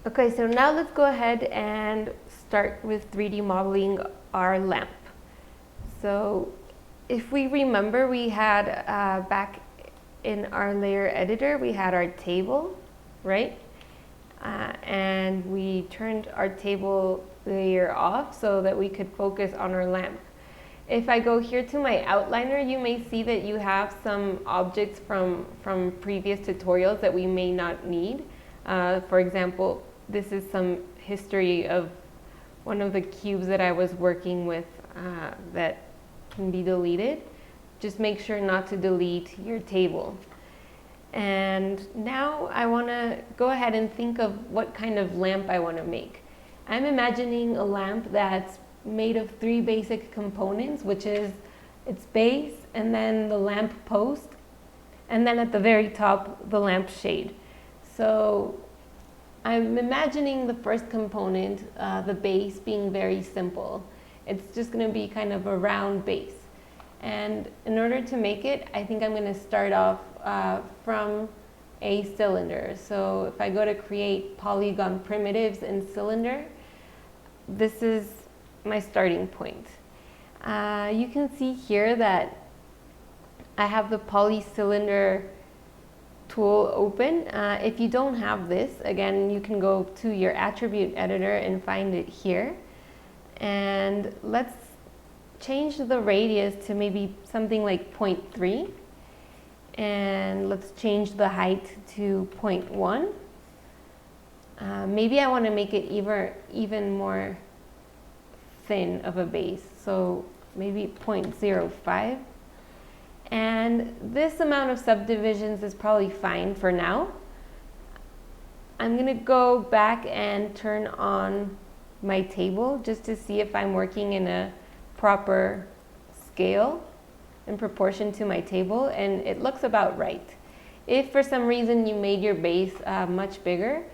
Okay, so now let's go ahead and start with 3D modeling our lamp. So if we remember, we had back in our layer editor, we had our table, right? And we turned our table layer off so that we could focus on our lamp. If I go here to my outliner, you may see that you have some objects from previous tutorials that we may not need. For example, this is some history of one of the cubes that I was working with that can be deleted. Just make sure not to delete your table. And now I want to go ahead and think of what kind of lamp I want to make. I'm imagining a lamp that's made of 3 basic components, which is its base, and then the lamp post, and then at the very top, the lamp shade. So I'm imagining the first component, the base, being very simple. It's just going to be kind of a round base. And in order to make it, I think I'm going to start off from a cylinder. So if I go to create polygon primitives in cylinder, this is my starting point. You can see here that I have the polycylinder tool open. If you don't have this, again, you can go to your attribute editor and find it here. And let's change the radius to maybe something like 0.3. And let's change the height to 0.1. Maybe I want to make it even more thin of a base, so maybe 0.05. And this amount of subdivisions is probably fine for now. I'm going to go back and turn on my table just to see if I'm working in a proper scale in proportion to my table, and it looks about right. If for some reason you made your base much bigger,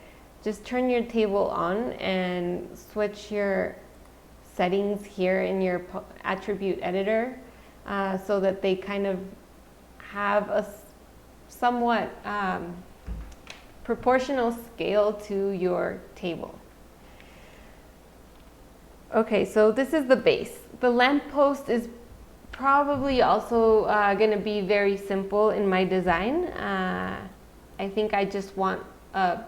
just turn your table on and switch your settings here in your attribute editor so that they kind of have a somewhat proportional scale to your table. Okay, so this is the base. The lamp post is probably also going to be very simple in my design. I think I just want a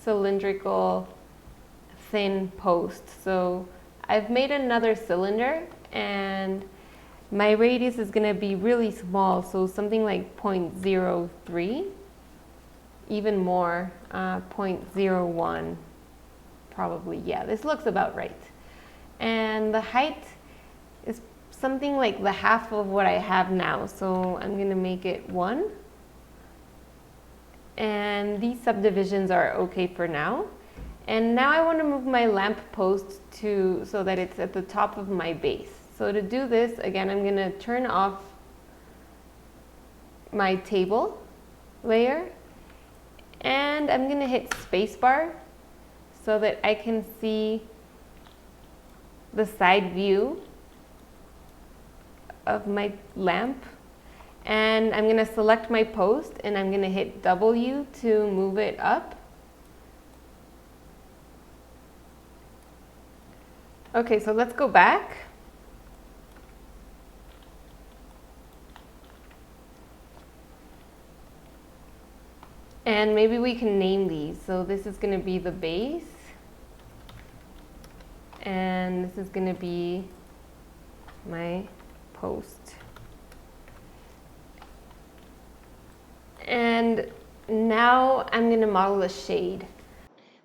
cylindrical thin post. So I've made another cylinder and my radius is going to be really small, so something like 0.03, even more, 0.01 probably. Yeah, this looks about right. And the height is something like the half of what I have now, so I'm going to make it 1. And these subdivisions are okay for now. And now I want to move my lamp post so that it's at the top of my base. So to do this, again, I'm going to turn off my table layer, and I'm going to hit spacebar so that I can see the side view of my lamp. And I'm going to select my post and I'm going to hit W to move it up. Okay, so let's go back. And maybe we can name these. So this is going to be the base. And this is going to be my post. And now I'm going to model the shade.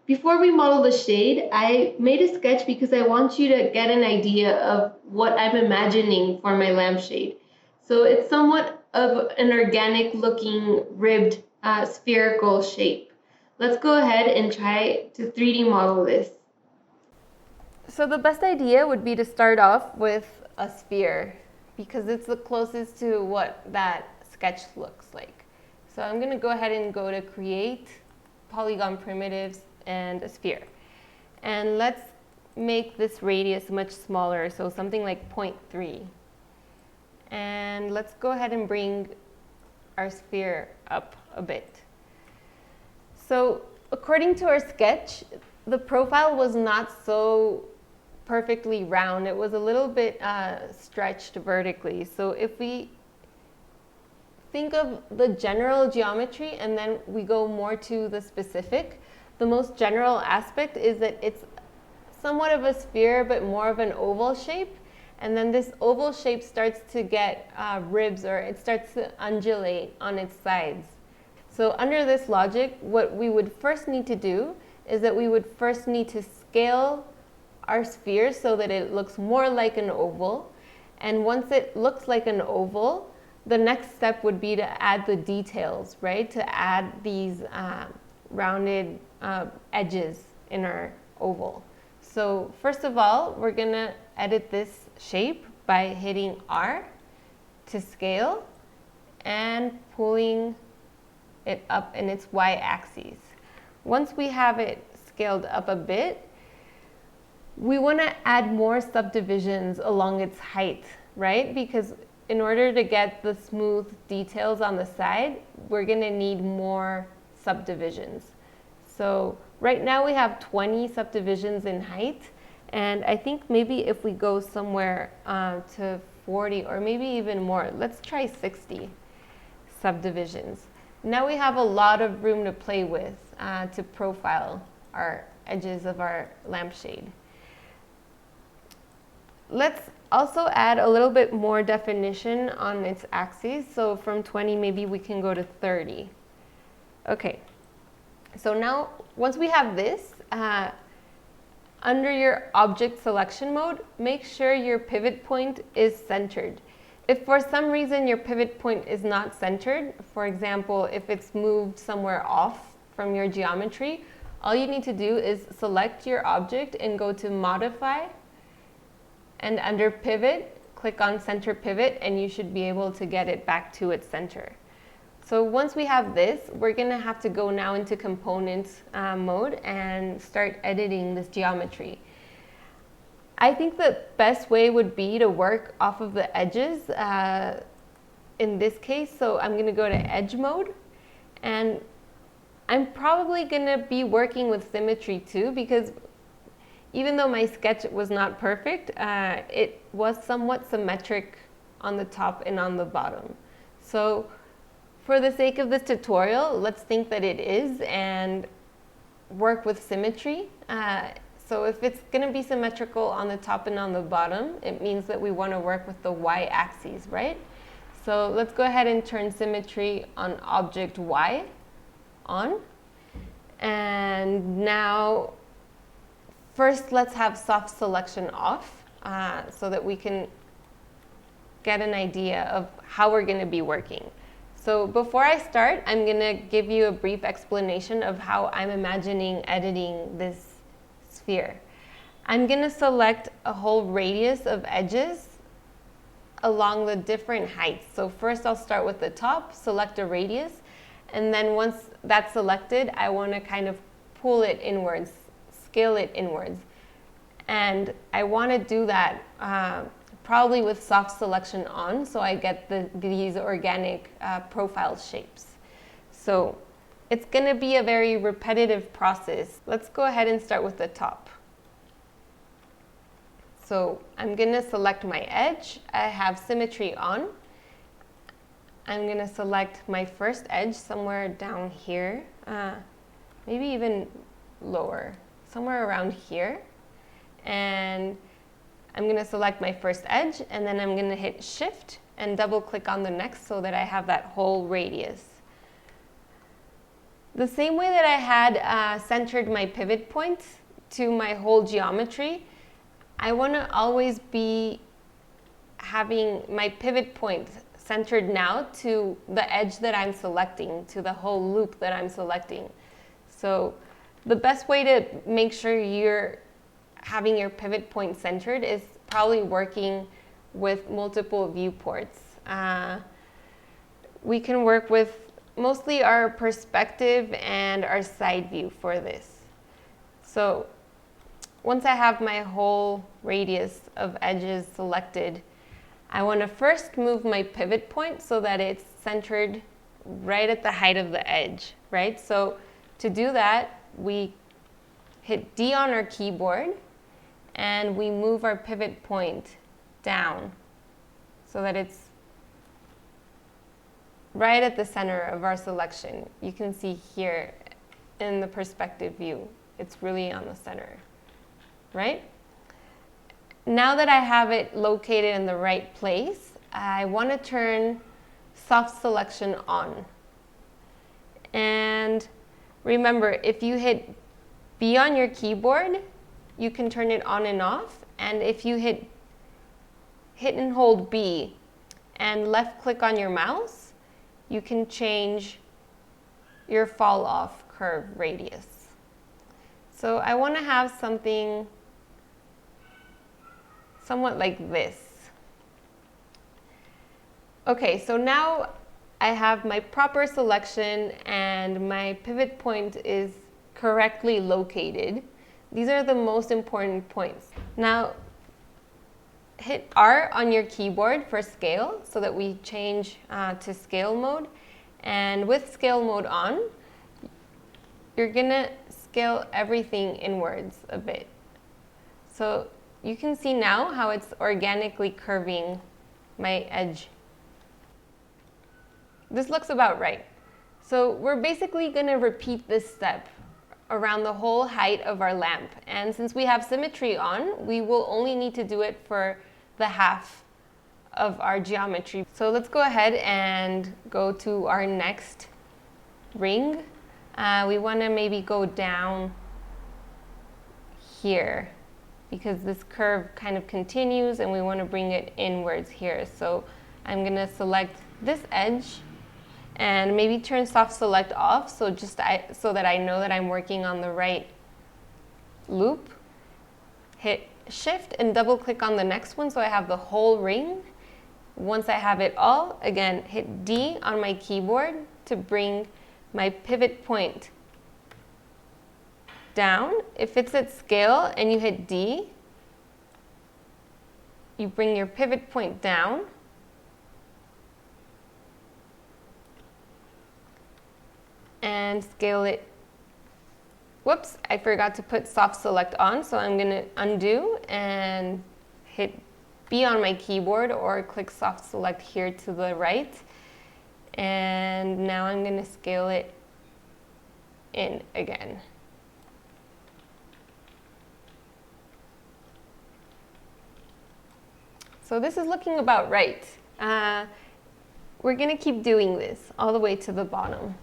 Before we model the shade, I made a sketch because I want you to get an idea of what I'm imagining for my lampshade. So it's somewhat of an organic looking ribbed spherical shape. Let's go ahead and try to 3D model this. So the best idea would be to start off with a sphere because it's the closest to what that sketch looks like. So I'm going to go ahead and go to create polygon primitives and a sphere. And let's make this radius much smaller, so something like 0.3. And let's go ahead and bring our sphere up a bit. So according to our sketch, the profile was not so perfectly round. It was a little bit stretched vertically. So if we think of the general geometry and then we go more to the specific, the most general aspect is that it's somewhat of a sphere but more of an oval shape, and then this oval shape starts to get ribs, or it starts to undulate on its sides. So under this logic, what we would first need to do is that we would first need to scale our sphere so that it looks more like an oval, and once it looks like an oval, the next step would be to add the details, right? To add these rounded edges in our oval. So first of all, we're gonna edit this shape by hitting R to scale and pulling it up in its y-axis. Once we have it scaled up a bit, we want to add more subdivisions along its height, right? Because in order to get the smooth details on the side, we're going to need more subdivisions. So right now we have 20 subdivisions in height, and I think maybe if we go somewhere to 40 or maybe even more, let's try 60 subdivisions. Now we have a lot of room to play with to profile our edges of our lampshade. Let's also add a little bit more definition on its axes. So from 20, maybe we can go to 30. Okay, so now once we have this, under your object selection mode, make sure your pivot point is centered. If for some reason your pivot point is not centered, for example, if it's moved somewhere off from your geometry, all you need to do is select your object and go to Modify, and under Pivot, click on Center Pivot, and you should be able to get it back to its center. So once we have this, we're going to have to go now into Components mode and start editing this geometry. I think the best way would be to work off of the edges in this case. So I'm going to go to Edge mode, and I'm probably going to be working with symmetry too, because even though my sketch was not perfect, it was somewhat symmetric on the top and on the bottom. So for the sake of this tutorial, let's think that it is and work with symmetry. So if it's going to be symmetrical on the top and on the bottom, it means that we want to work with the y-axis, right? So let's go ahead and turn symmetry on object Y on. And now, first let's have soft selection off so that we can get an idea of how we're going to be working. So before I start, I'm going to give you a brief explanation of how I'm imagining editing this sphere. I'm going to select a whole radius of edges along the different heights. So first I'll start with the top, select a radius, and then once that's selected, I want to kind of pull it inwards, scale it inwards. And I want to do that probably with soft selection on, so I get these organic profile shapes. So it's going to be a very repetitive process. Let's go ahead and start with the top. So I'm going to select my edge. I have symmetry on. I'm going to select my first edge somewhere down here, maybe even lower, somewhere around here. And I'm going to select my first edge, and then I'm going to hit Shift and double click on the next so that I have that whole radius. The same way that I had centered my pivot point to my whole geometry, I want to always be having my pivot point centered now to the edge that I'm selecting, to the whole loop that I'm selecting. So the best way to make sure you're having your pivot point centered is probably working with multiple viewports. We can work with mostly our perspective and our side view for this. So once I have my whole radius of edges selected, I want to first move my pivot point so that it's centered right at the height of the edge, right? So to do that, we hit D on our keyboard and we move our pivot point down so that it's right at the center of our selection. You can see here in the perspective view, it's really on the center, right? Now that I have it located in the right place, I want to turn soft selection on. And remember, if you hit B on your keyboard, you can turn it on and off. And if you hit and hold B and left click on your mouse, you can change your fall off curve radius. So I want to have something somewhat like this. Okay, so now I have my proper selection and my pivot point is correctly located. These are the most important points. Now, hit R on your keyboard for scale so that we change to scale mode. And with scale mode on, you're gonna scale everything inwards a bit. So you can see now how it's organically curving my edge. This looks about right. So we're basically going to repeat this step around the whole height of our lamp. And since we have symmetry on, we will only need to do it for the half of our geometry. So let's go ahead and go to our next ring. We want to maybe go down here because this curve kind of continues and we want to bring it inwards here. So I'm going to select this edge and maybe turn soft select off so that I know that I'm working on the right loop. Hit shift and double click on the next one so I have the whole ring. Once I have it all, again, hit D on my keyboard to bring my pivot point down. If it's at scale and you hit D, you bring your pivot point down. And scale it. Whoops, I forgot to put soft select on, so I'm going to undo and hit B on my keyboard or click soft select here to the right. And now I'm going to scale it in again. So this is looking about right. We're going to keep doing this all the way to the bottom.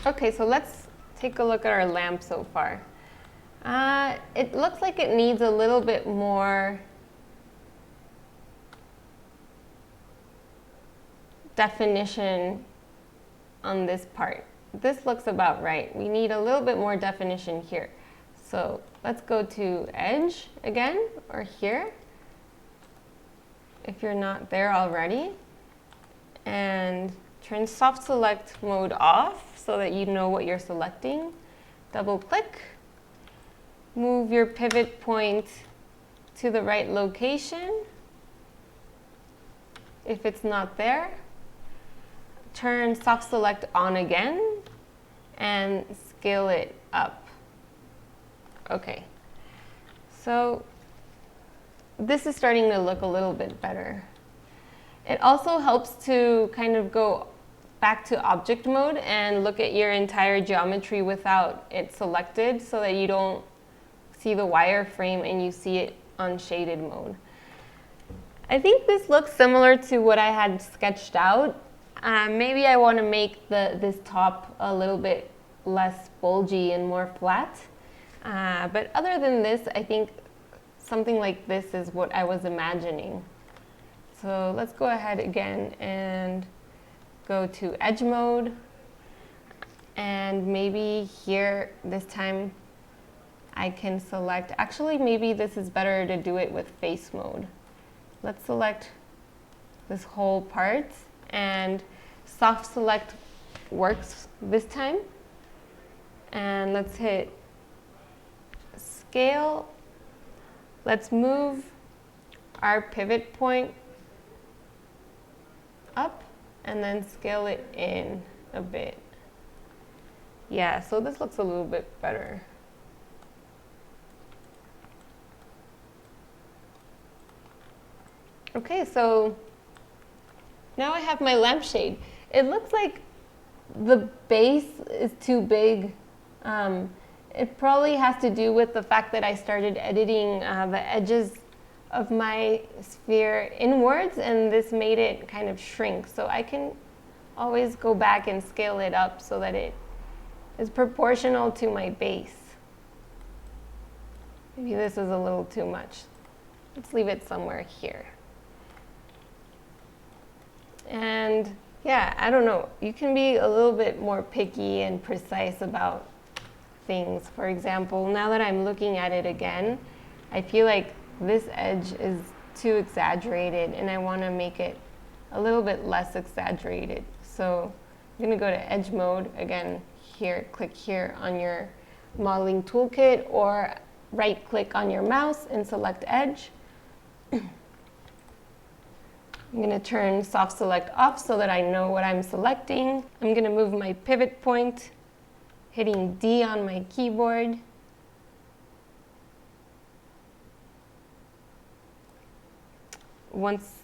Okay, so let's take a look at our lamp so far. It looks like it needs a little bit more definition on this part. This looks about right. We need a little bit more definition here. So let's go to edge again, or here, if you're not there already, and turn soft select mode off so that you know what you're selecting. Double click, move your pivot point to the right location. If it's not there, turn soft select on again and scale it up. Okay, so this is starting to look a little bit better. It also helps to kind of go back to object mode and look at your entire geometry without it selected so that you don't see the wireframe and you see it on shaded mode. I think this looks similar to what I had sketched out. Maybe I want to make this top a little bit less bulgy and more flat. But other than this, I think something like this is what I was imagining. So let's go ahead again and go to edge mode. And maybe here, this time, I can select, actually maybe this is better to do it with face mode. Let's select this whole part, and soft select works this time. And let's hit scale. Let's move our pivot point up and then scale it in a bit. Yeah, so this looks a little bit better. Okay, so now I have my lampshade. It looks like the base is too big. It probably has to do with the fact that I started editing the edges of my sphere inwards, and this made it kind of shrink. So I can always go back and scale it up so that it is proportional to my base. Maybe this is a little too much. Let's leave it somewhere here. And yeah, I don't know, you can be a little bit more picky and precise about things. For example, now that I'm looking at it again, I feel like this edge is too exaggerated and I want to make it a little bit less exaggerated. So I'm going to go to edge mode again here, click here on your modeling toolkit, or right click on your mouse and select edge. I'm going to turn soft select off so that I know what I'm selecting. I'm going to move my pivot point, hitting D on my keyboard. Once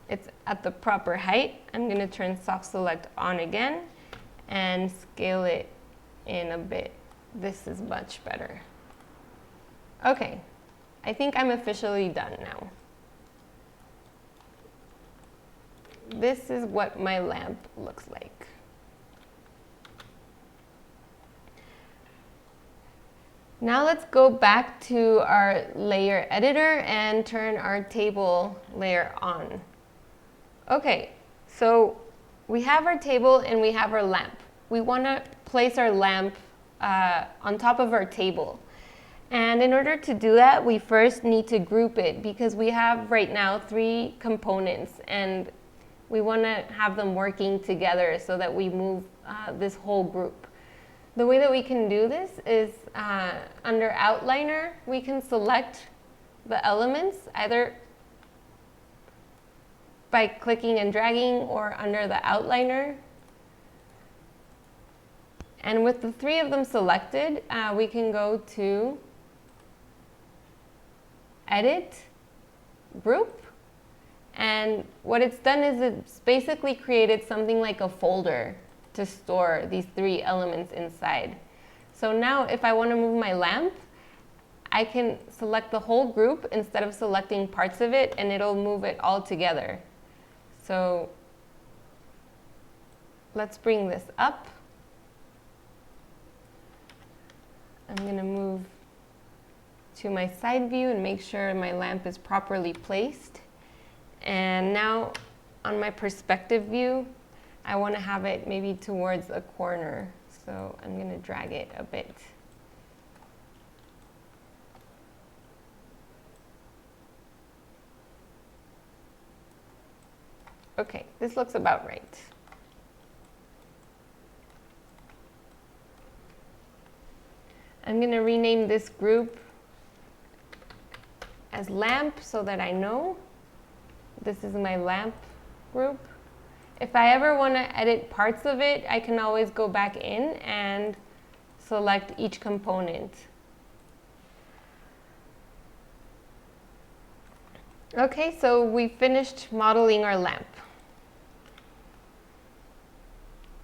it's at the proper height, I'm going to turn soft select on again and scale it in a bit. This is much better. Okay, I think I'm officially done now. This is what my lamp looks like. Now let's go back to our layer editor and turn our table layer on. Okay, so we have our table and we have our lamp. We want to place our lamp on top of our table. And in order to do that, we first need to group it, because we have right now 3 components and we want to have them working together so that we move this whole group. The way that we can do this is under outliner, we can select the elements either by clicking and dragging or under the outliner. And with the 3 of them selected, we can go to Edit, Group. And what it's done is it's basically created something like a folder to store these 3 elements inside. So now if I want to move my lamp, I can select the whole group instead of selecting parts of it, and it'll move it all together. So let's bring this up. I'm going to move to my side view and make sure my lamp is properly placed. And now on my perspective view, I want to have it maybe towards a corner. So I'm going to drag it a bit. Okay, this looks about right. I'm going to rename this group as lamp so that I know this is my lamp group. If I ever want to edit parts of it, I can always go back in and select each component. Okay, so we finished modeling our lamp.